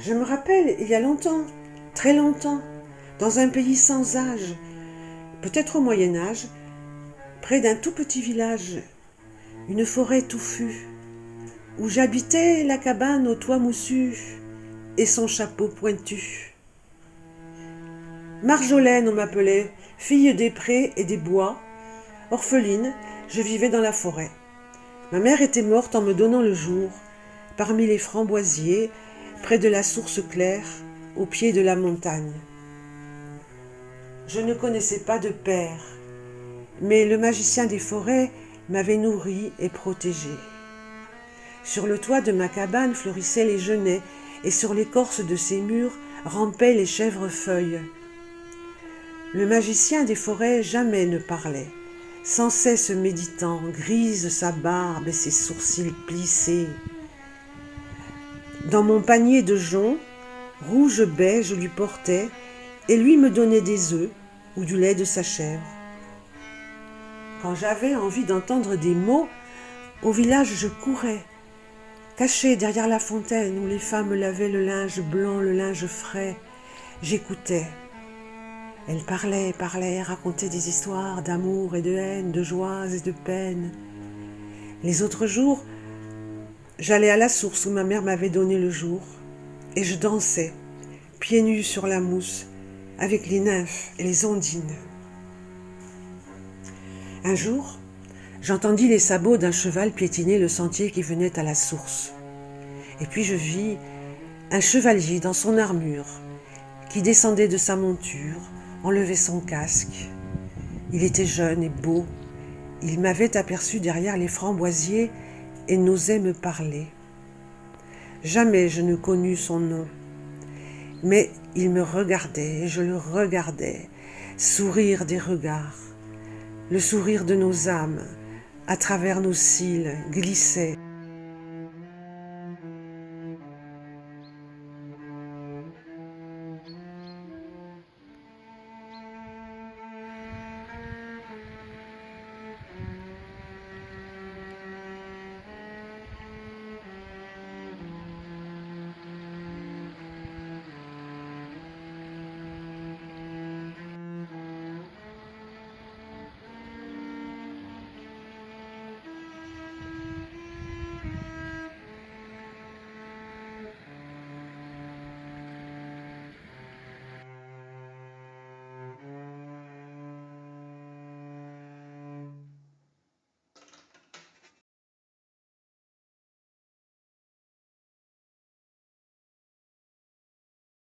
Je me rappelle, il y a longtemps, très longtemps, dans un pays sans âge, peut-être au Moyen-Âge, près d'un tout petit village, une forêt touffue, où j'habitais la cabane au toit moussu et son chapeau pointu. Marjolaine, on m'appelait, fille des prés et des bois. Orpheline, je vivais dans la forêt. Ma mère était morte en me donnant le jour, parmi les framboisiers, près de la source claire, au pied de la montagne. Je ne connaissais pas de père, mais le magicien des forêts m'avait nourri et protégé. Sur le toit de ma cabane fleurissaient les genêts, et sur l'écorce de ses murs rampaient les chèvrefeuilles. Le magicien des forêts jamais ne parlait, sans cesse méditant, grise sa barbe et ses sourcils plissés. Dans mon panier de joncs, rouge baie je lui portais, et lui me donnait des œufs ou du lait de sa chèvre. Quand j'avais envie d'entendre des mots, au village je courais, caché derrière la fontaine où les femmes lavaient le linge blanc, le linge frais. J'écoutais. Elles parlaient, racontaient des histoires d'amour et de haine, de joies et de peines. Les autres jours, j'allais à la source où ma mère m'avait donné le jour, et je dansais, pieds nus sur la mousse, avec les nymphes et les ondines. Un jour, j'entendis les sabots d'un cheval piétiner le sentier qui venait à la source. Et puis je vis un chevalier dans son armure, qui descendait de sa monture, enlevait son casque. Il était jeune et beau. Il m'avait aperçu derrière les framboisiers et n'osait me parler. Jamais je ne connus son nom. Mais il me regardait et je le regardais, sourire des regards. Le sourire de nos âmes, à travers nos cils, glissait.